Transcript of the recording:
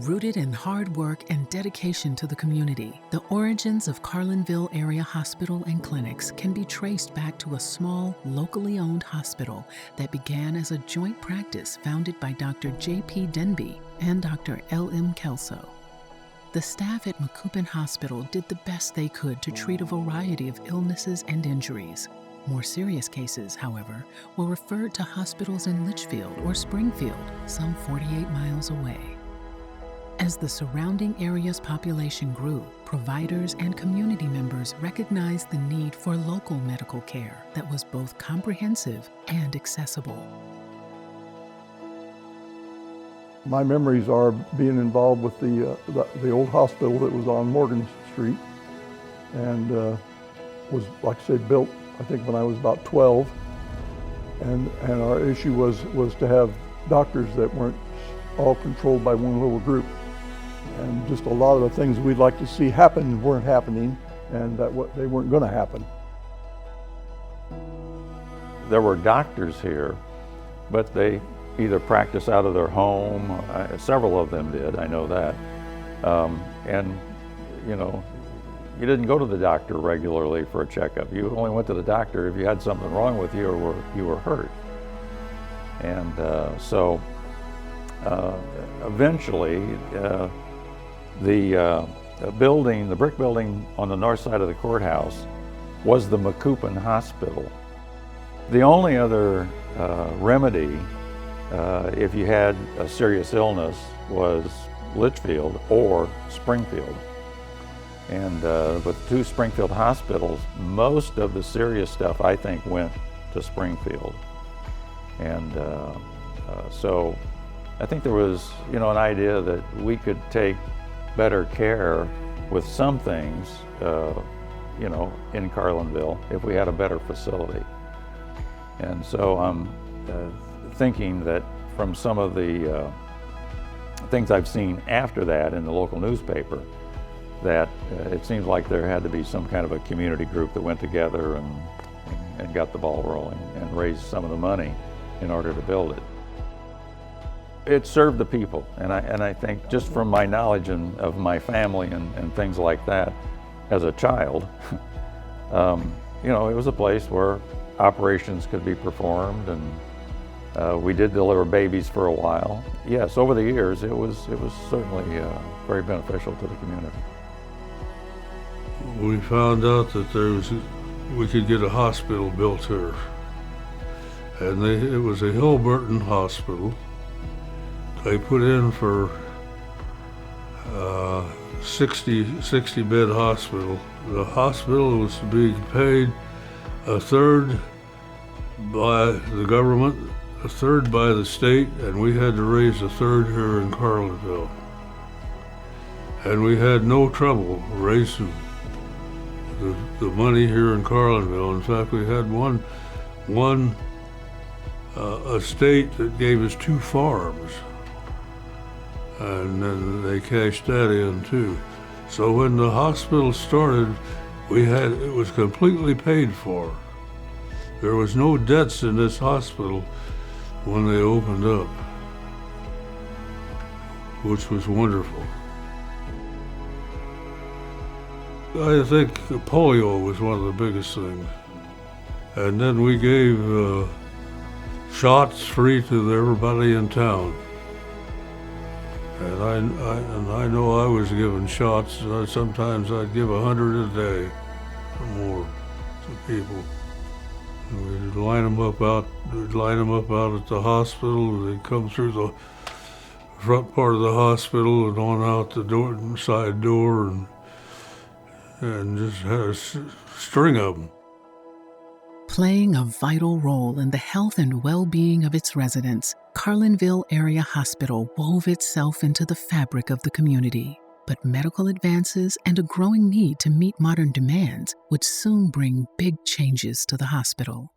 Rooted in hard work and dedication to the community, the origins of Carlinville Area Hospital and Clinics can be traced back to a small, locally owned hospital that began as a joint practice founded by Dr. J.P. Denby and Dr. L.M. Kelso. The staff at Macoupin Hospital did the best they could to treat a variety of illnesses and injuries. More serious cases, however, were referred to hospitals in Litchfield or Springfield, some 48 miles away. As the surrounding area's population grew, providers and community members recognized the need for local medical care that was both comprehensive and accessible. My memories are being involved with the old hospital that was on Morgan Street and was, like I said, built, I think, when I was about 12. And our issue was to have doctors that weren't all controlled by one little group. And just a lot of the things we'd like to see happen weren't happening, and they weren't going to happen. There were doctors here, but they either practiced out of their home. Several of them did, I know that. And you know, you didn't go to the doctor regularly for a checkup. You only went to the doctor if you had something wrong with you or you were hurt. And so eventually, the brick building on the north side of the courthouse was the Macoupin Hospital. The only other remedy if you had a serious illness was Litchfield or Springfield. And with two Springfield hospitals, most of the serious stuff, I think, went to Springfield. And so I think there was, an idea that we could take better care with some things, in Carlinville if we had a better facility. And so I'm thinking that from some of the things I've seen after that in the local newspaper, that it seems like there had to be some kind of a community group that went together and got the ball rolling and raised some of the money in order to build it. It served the people, and I think just from my knowledge of my family and things like that as a child, it was a place where operations could be performed, and we did deliver babies for a while. Yes, over the years, it was certainly very beneficial to the community. We found out that we could get a hospital built here, and it was a Hilberton hospital. They put in for 60 bed hospital. The hospital was to be paid a third by the government, a third by the state, and we had to raise a third here in Carlinville. And we had no trouble raising the money here in Carlinville. In fact, we had one estate that gave us 2 farms, and then they cashed that in too. So when the hospital started, it was completely paid for. There was no debts in this hospital when they opened up, which was wonderful. I think polio was one of the biggest things. And then we gave shots free to everybody in town. And I know I was giving shots. Sometimes I'd give 100 a day or more to people. And we'd line them up out at the hospital. They'd come through the front part of the hospital and on out the side door, and just had a string of them. Playing a vital role in the health and well-being of its residents, Carlinville Area Hospital wove itself into the fabric of the community. But medical advances and a growing need to meet modern demands would soon bring big changes to the hospital.